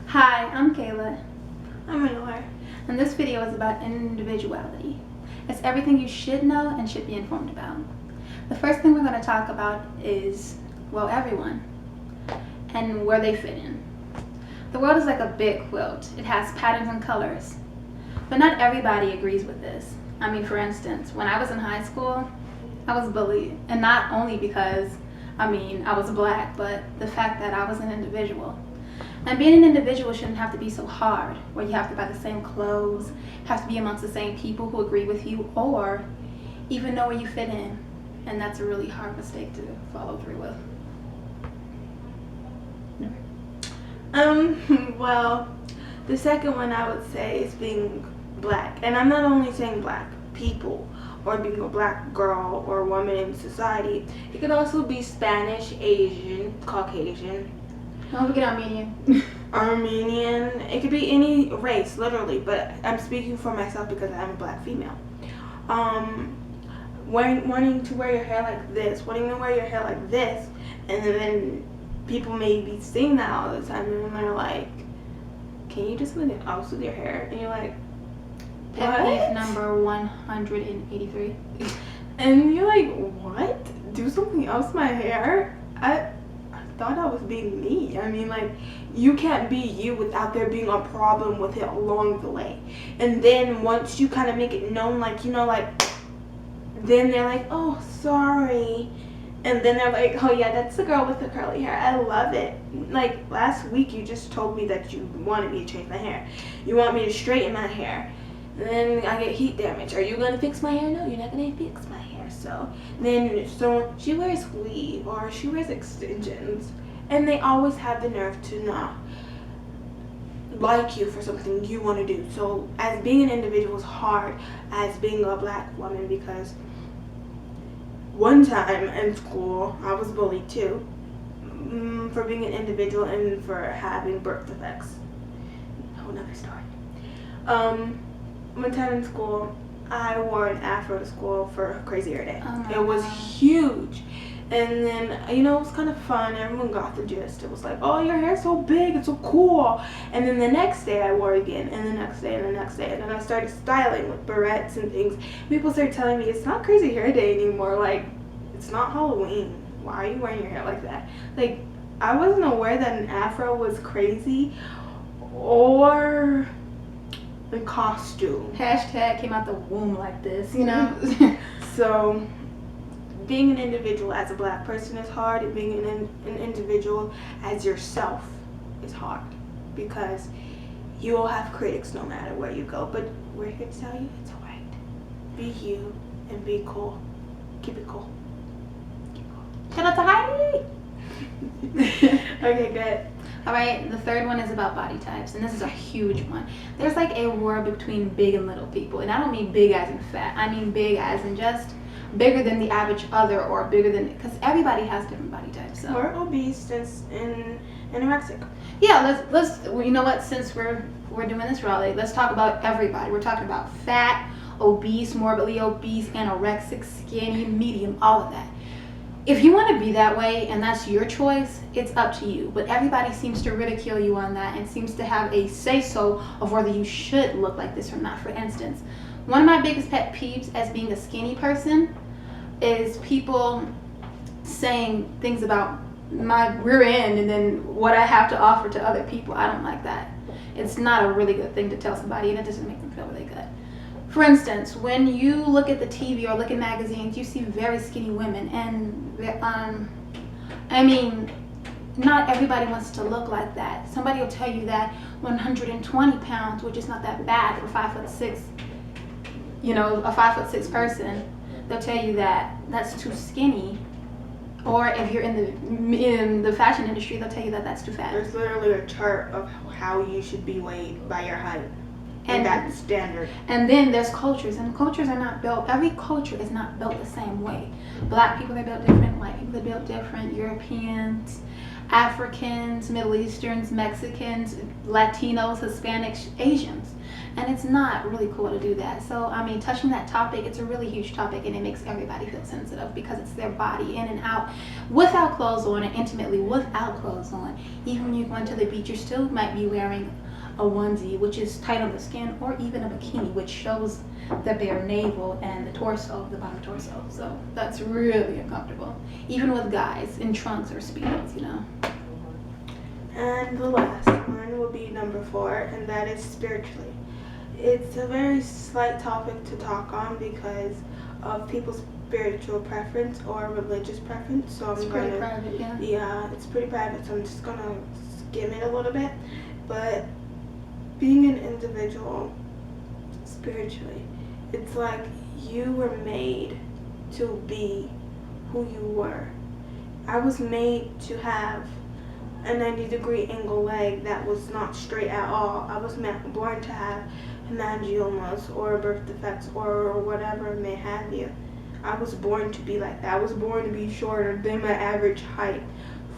Hi, I'm Kayla, I'm Manohar. and this video is about individuality. It's everything you should know and should be informed about. The first thing we're going to talk about is, well, everyone, and where they fit in. The world is like a big quilt. It has patterns and colors, but not everybody agrees with this. I mean, for instance, when I was in high school, I was bullied, and not only because, I was black, but the fact that I was an individual. And being an individual shouldn't have to be so hard, where you have to buy the same clothes, have to be amongst the same people who agree with you, or even know where you fit in. And that's a really hard mistake to follow through with. Well, the second one I would say is being black. And I'm not only saying black people or being a black girl or woman in society. It could also be Spanish, Asian, Caucasian. Don't forget Armenian. Armenian. It could be any race, literally. But I'm speaking for myself because I'm a black female. Wanting to wear your hair like this, wanting to wear your hair like this, and then people may be seeing that all the time, and they're like, "Can you do something else with your hair?" And you're like, Pet peeve number 183. And you're like, "What? Do something else with my hair?" I thought I was being me. You can't be you without there being a problem with it along the way. And then once you kind of make it known, then they're like, "Oh, sorry." And then they're like, "Oh yeah, that's the girl with the curly hair. I love it." Like last week you just told me that you wanted me to change my hair. You want me to straighten my hair. Then I get heat damage. Are you going to fix my hair? No, you're not going to fix my hair. So she wears weave or she wears extensions. And they always have the nerve to not like you for something you want to do. So as being an individual is hard as being a black woman, because one time in school I was bullied too for being an individual and for having birth defects. Whole nother story. One time in school, I wore an afro to school for Crazy Hair Day. Oh it was huge. And then, it was kind of fun. Everyone got the gist. It was like, "Oh, your hair's so big. It's so cool." And then the next day I wore it again. And the next day and the next day. And then I started styling with barrettes and things. People started telling me, "It's not Crazy Hair Day anymore. It's not Halloween. Why are you wearing your hair like that?" I wasn't aware that an afro was crazy or the costume. Hashtag came out the womb like this, you know? So being an individual as a black person is hard, and being an individual as yourself is hard, because you will have critics no matter where you go. But we're here to tell you it's alright. Be you and be cool. Keep it cool. Keep it cool. Shout out to Heidi! Okay, good. Alright, the third one is about body types, and this is a huge one. There's like a war between big and little people, and I don't mean big as in fat. I mean big as in just bigger than the average other, or bigger than, because everybody has different body types. So. Or obese and anorexic. Yeah, let's you know what? Since we're doing this rally, let's talk about everybody. We're talking about fat, obese, morbidly obese, anorexic, skinny, medium, all of that. If you want to be that way and that's your choice, it's up to you. But everybody seems to ridicule you on that and seems to have a say-so of whether you should look like this or not. For instance, one of my biggest pet peeves as being a skinny person is people saying things about my rear end and then what I have to offer to other people. I don't like that. It's not a really good thing to tell somebody, and it doesn't make them feel really good. For instance, when you look at the TV or look at magazines, you see very skinny women, and not everybody wants to look like that. Somebody will tell you that 120 pounds, which is not that bad for 5'6", a 5'6" person, they'll tell you that that's too skinny. Or if you're in the fashion industry, they'll tell you that that's too fat. There's literally a chart of how you should be weighed by your height. And that's standard. And then there's cultures, and cultures are not built, every culture is not built the same way. Black people are built different, white people are built different, Europeans, Africans, Middle Easterns, Mexicans, Latinos, Hispanics, Asians. And it's not really cool to do that. So, I mean, touching that topic, it's a really huge topic, and it makes everybody feel sensitive because it's their body in and out without clothes on, and intimately without clothes on. Even when you're going to the beach, you still might be wearing a onesie, which is tight on the skin, or even a bikini, which shows the bare navel and the torso, the bottom torso. So that's really uncomfortable, even with guys in trunks or speedos, you know. And the last one will be number 4, and that is spiritually. It's a very slight topic to talk on because of people's spiritual preference or religious preference. So It's pretty private, yeah. Yeah, it's pretty private, so I'm just gonna skim it a little bit. But being an individual spiritually, it's like you were made to be who you were. I was made to have a 90-degree angle leg that was not straight at all. I was born to have hemangiomas or birth defects or whatever may have you. I was born to be like that. I was born to be shorter than my average height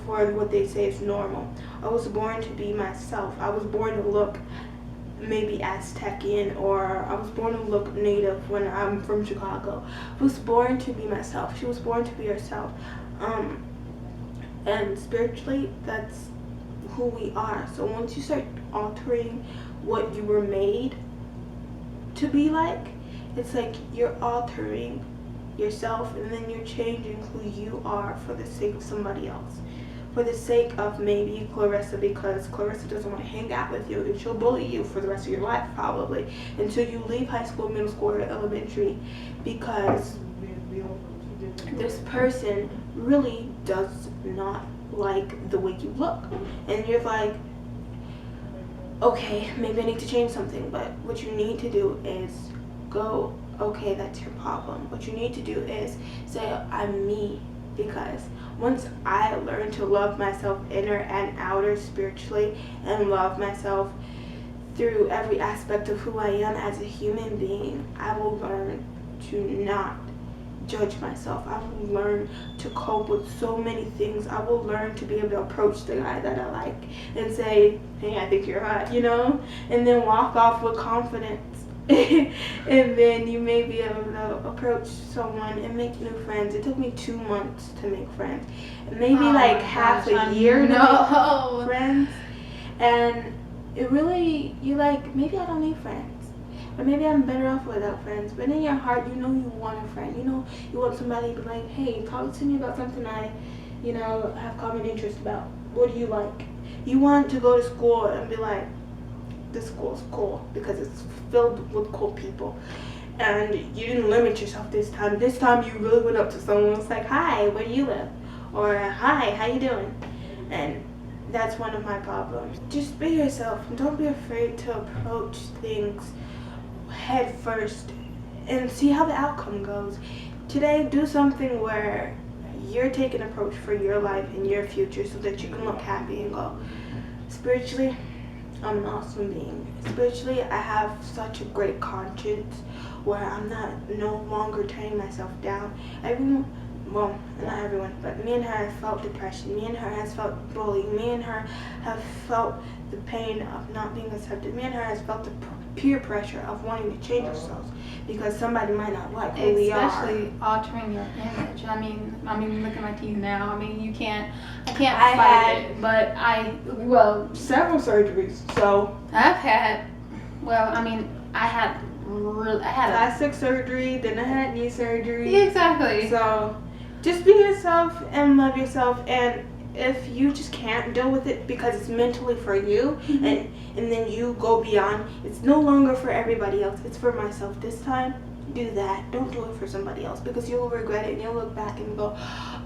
for what they say is normal. I was born to be myself. I was born to look maybe Aztecian, or I was born to look native when I'm from Chicago. I was born to be myself. She was born to be herself. And spiritually, that's who we are. So once you start altering what you were made to be like, it's like you're altering yourself, and then you're changing who you are for the sake of somebody else. For the sake of maybe Clarissa, because Clarissa doesn't want to hang out with you, and she'll bully you for the rest of your life probably until you leave high school, middle school, or elementary, because this person really does not like the way you look. And you're like, okay, maybe I need to change something. But what you need to do is go, okay, that's your problem. What you need to do is say, I'm me. Because once I learn to love myself inner and outer spiritually, and love myself through every aspect of who I am as a human being, I will learn to not judge myself. I will learn to cope with so many things. I will learn to be able to approach the guy that I like and say, hey, I think you're hot, you know? And then walk off with confidence. And then you may be able to approach someone and make new friends. It took me 2 months to make friends. Maybe half a year to make friends. And it really, you're like, maybe I don't need friends. Or maybe I'm better off without friends. But in your heart, you know you want a friend. You know you want somebody to be like, hey, talk to me about something I, have common interest about. What do you like? You want to go to school and be like, this school's cool because it's filled with cool people. And you didn't limit yourself this time. This time you really went up to someone and was like, hi, where do you live? Or hi, how you doing? And that's one of my problems. Just be yourself and don't be afraid to approach things head first and see how the outcome goes. Today, do something where you're taking approach for your life and your future so that you can look happy and go, spiritually, I'm an awesome being. Spiritually, I have such a great conscience where I'm no longer tearing myself down. Well, not everyone, but me and her have felt depression. Me and her has felt bullying. Me and her have felt the pain of not being accepted. Me and her has felt the peer pressure of wanting to change ourselves because somebody might not like who we are. Especially altering your image. I mean, look at my teeth now. I mean, I can't fight it, but several surgeries. So I had plastic surgery, then I had knee surgery. Exactly. So just be yourself and love yourself, and if you just can't deal with it because it's mentally for you, and then you go beyond, it's no longer for everybody else, it's for myself this time, do that. Don't do it for somebody else because you'll regret it and you'll look back and go,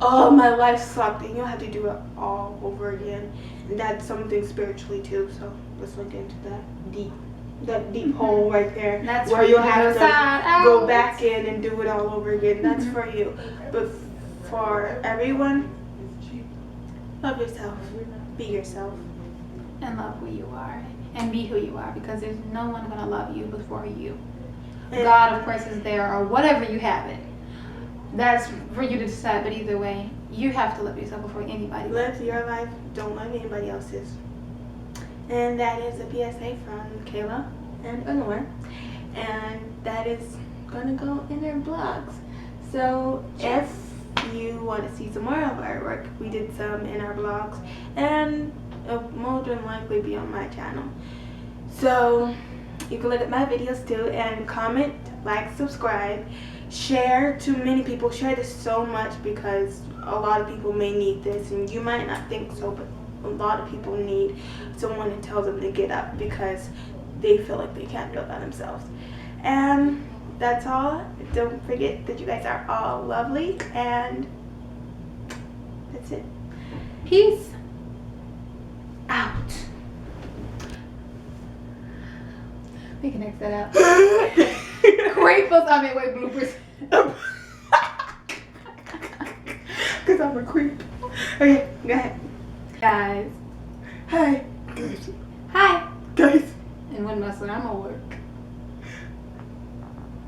oh, my life sucked, and you'll have to do it all over again. And that's something spiritually too, so let's look into that deep hole right there. That's where you'll have to go back in and do it all over again. That's for you. But for everyone, love yourself, be yourself, and love who you are, and be who you are, because there's no one gonna love you before you. And God, of course, is there, or whatever you have it. That's for you to decide. But either way, You have to love yourself before anybody. Live your life. Don't love anybody else's. And that is a PSA from Kayla and Honor. And that is going to go in their blogs. So if you want to see some more of our work, we did some in our blogs. And it'll more than likely be on my channel. So you can look at my videos too and comment, like, subscribe, share to many people. Share this so much because a lot of people may need this, and you might not think so, but a lot of people need someone to tell them to get up because they feel like they can't do it by themselves. And that's all. Don't forget that you guys are all lovely, and that's it. Peace out. We can X that out. Creepers. I mean, wait, bloopers. Because I'm a creep. Okay, go ahead. Guys. Hi. Guys. Hi. Guys. And when muscle, I'm gonna work.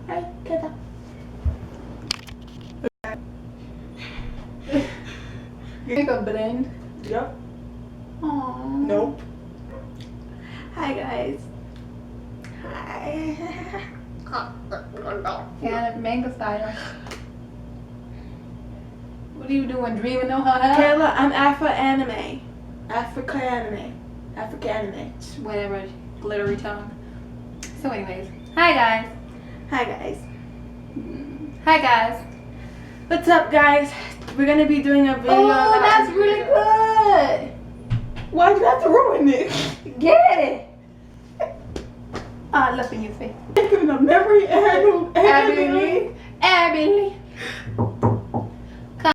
Hi. Kata. You think a blend? Yup. Aww. Nope. Hi, guys. Hi. Yeah, manga style. What are you doing? Dreaming on her head? Kayla, I'm Afro-anime. African-anime. Whatever. Glittery tongue. So anyways. Hi guys. Hi, guys. Hi guys. What's up, guys? We're going to be doing a video. Oh, about- that's really good. Why'd you have to ruin it? Get it. I love in your face. Thinking of memory and Abby Lee.